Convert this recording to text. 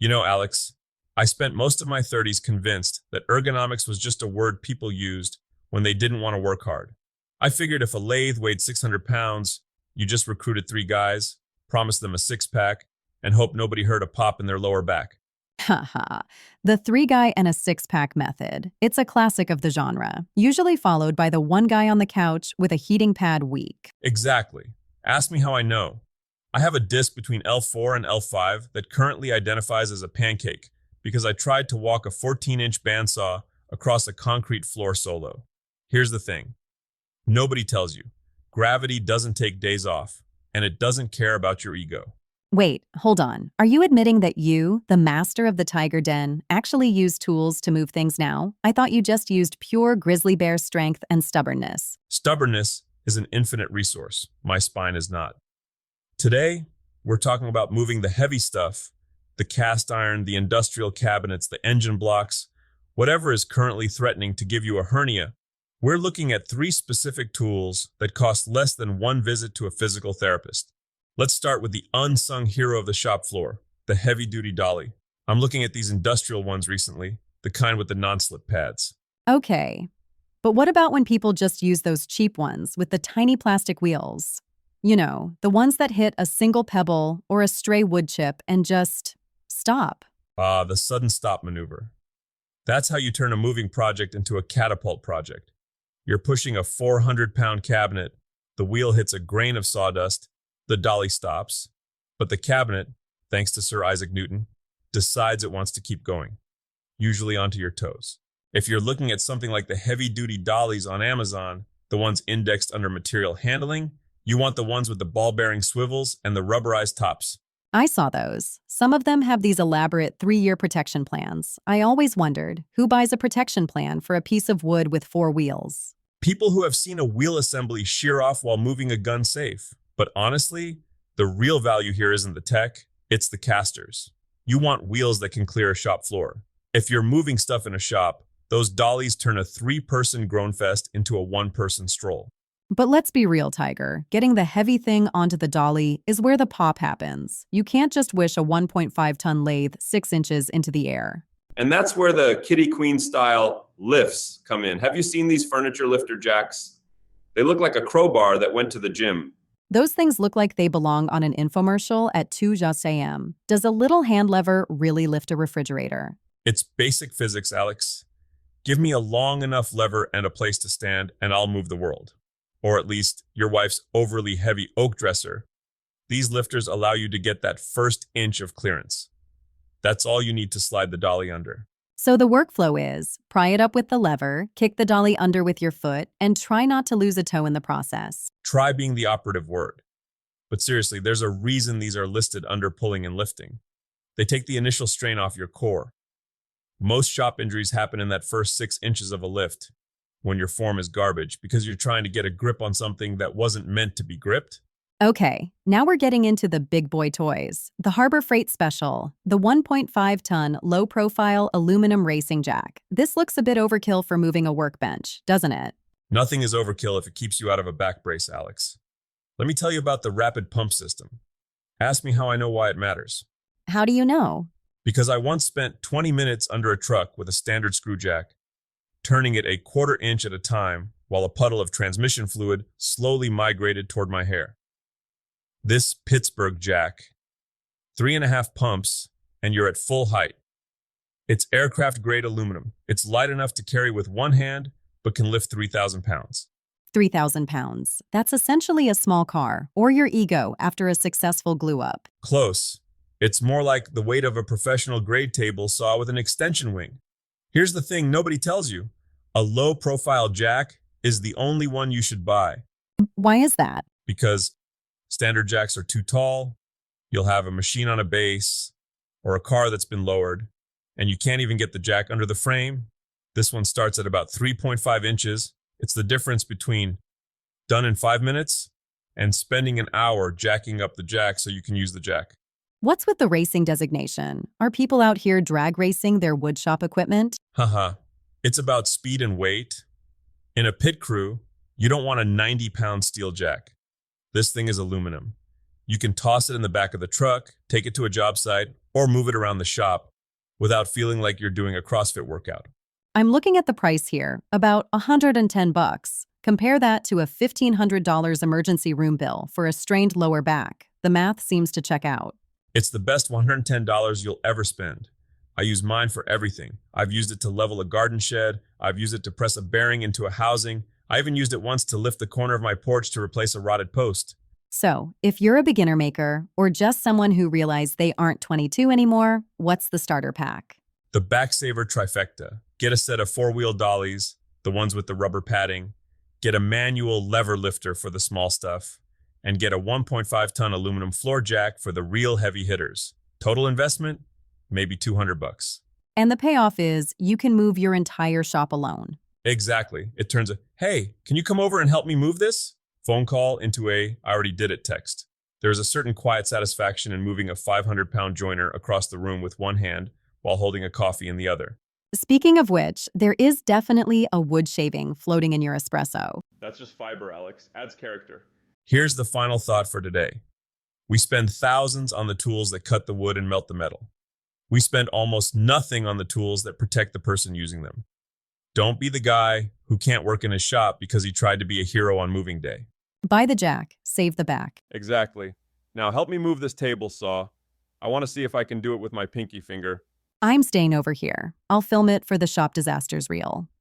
Alex, I spent most of my 30s convinced that ergonomics was just a word people used when they didn't want to work hard. I figured if a lathe weighed 600 pounds, you just recruited three guys, promised them a six-pack, and hope nobody heard a pop in their lower back. Haha. The three guy and a six-pack method. It's a classic of the genre, usually followed by the one guy on the couch with a heating pad weak. Exactly. Ask me how I know. I have a disc between L4 and L5 that currently identifies as a pancake because I tried to walk a 14-inch bandsaw across a concrete floor solo. Here's the thing. Nobody tells you. Gravity doesn't take days off, and it doesn't care about your ego. Wait, hold on. Are you admitting that you, the master of the tiger den, actually use tools to move things now? I thought you just used pure grizzly bear strength and stubbornness. Stubbornness is an infinite resource. My spine is not. Today, we're talking about moving the heavy stuff, the cast iron, the industrial cabinets, the engine blocks, whatever is currently threatening to give you a hernia. We're looking at three specific tools that cost less than one visit to a physical therapist. Let's start with the unsung hero of the shop floor, the heavy-duty dolly. I'm looking at these industrial ones recently, the kind with the non-slip pads. Okay, but what about when people just use those cheap ones with the tiny plastic wheels? You know, the ones that hit a single pebble or a stray wood chip and just stop. Ah, the sudden stop maneuver. That's how you turn a moving project into a catapult project. You're pushing a 400-pound cabinet, the wheel hits a grain of sawdust, the dolly stops, but the cabinet, thanks to Sir Isaac Newton, decides it wants to keep going, usually onto your toes. If you're looking at something like the heavy-duty dollies on Amazon, the ones indexed under material handling, you want the ones with the ball-bearing swivels and the rubberized tops. I saw those. Some of them have these elaborate 3-year protection plans. I always wondered, who buys a protection plan for a piece of wood with 4 wheels? People who have seen a wheel assembly shear off while moving a gun safe. But honestly, the real value here isn't the tech, it's the casters. You want wheels that can clear a shop floor. If you're moving stuff in a shop, those dollies turn a 3-person groan fest into a 1-person stroll. But let's be real, Tiger. Getting the heavy thing onto the dolly is where the pop happens. You can't just wish a 1.5-ton lathe 6 inches into the air. And that's where the Kitty Queen style lifts come in. Have you seen these furniture lifter jacks? They look like a crowbar that went to the gym. Those things look like they belong on an infomercial at 2 just AM. Does a little hand lever really lift a refrigerator? It's basic physics, Alex. Give me a long enough lever and a place to stand, and I'll move the world. Or at least your wife's overly heavy oak dresser. These lifters allow you to get that first inch of clearance. That's all you need to slide the dolly under. So the workflow is, pry it up with the lever, kick the dolly under with your foot, and try not to lose a toe in the process. Try being the operative word. But seriously, there's a reason these are listed under pulling and lifting. They take the initial strain off your core. Most shop injuries happen in that first 6 inches of a lift, when your form is garbage, because you're trying to get a grip on something that wasn't meant to be gripped. Okay, now we're getting into the big boy toys. The Harbor Freight Special, the 1.5-ton low-profile aluminum racing jack. This looks a bit overkill for moving a workbench, doesn't it? Nothing is overkill if it keeps you out of a back brace, Alex. Let me tell you about the rapid pump system. Ask me how I know why it matters. How do you know? Because I once spent 20 minutes under a truck with a standard screw jack, turning it a 1/4 inch at a time while a puddle of transmission fluid slowly migrated toward my hair. This Pittsburgh jack, 3.5 pumps, and you're at full height. It's aircraft-grade aluminum. It's light enough to carry with one hand, but can lift 3,000 pounds. 3,000 pounds. That's essentially a small car, or your ego after a successful glue-up. Close. It's more like the weight of a professional grade table saw with an extension wing. Here's the thing nobody tells you. A low-profile jack is the only one you should buy. Why is that? Because standard jacks are too tall, you'll have a machine on a base, or a car that's been lowered, and you can't even get the jack under the frame. This one starts at about 3.5 inches. It's the difference between done in 5 minutes and spending an hour jacking up the jack so you can use the jack. What's with the racing designation? Are people out here drag racing their woodshop equipment? Haha, it's about speed and weight. In a pit crew, you don't want a 90-pound steel jack. This thing is aluminum. You can toss it in the back of the truck, take it to a job site, or move it around the shop without feeling like you're doing a CrossFit workout. I'm looking at the price here, about $110. Compare that to a $1,500 emergency room bill for a strained lower back. The math seems to check out. It's the best $110 you'll ever spend. I use mine for everything. I've used it to level a garden shed. I've used it to press a bearing into a housing. I even used it once to lift the corner of my porch to replace a rotted post. So, if you're a beginner maker or just someone who realized they aren't 22 anymore, what's the starter pack? The Backsaver Trifecta. Get a set of four-wheel dollies, the ones with the rubber padding. Get a manual lever lifter for the small stuff. And get a 1.5-ton aluminum floor jack for the real heavy hitters. Total investment? Maybe $200. And the payoff is you can move your entire shop alone. Exactly. It turns a, hey, can you come over and help me move this? Phone call into a, I already did it text. There is a certain quiet satisfaction in moving a 500-pound joiner across the room with one hand while holding a coffee in the other. Speaking of which, there is definitely a wood shaving floating in your espresso. That's just fiber, Alex. Adds character. Here's the final thought for today. We spend thousands on the tools that cut the wood and melt the metal. We spend almost nothing on the tools that protect the person using them. Don't be the guy who can't work in his shop because he tried to be a hero on moving day. Buy the jack, save the back. Exactly. Now help me move this table saw. I want to see if I can do it with my pinky finger. I'm staying over here. I'll film it for the Shop Disasters reel.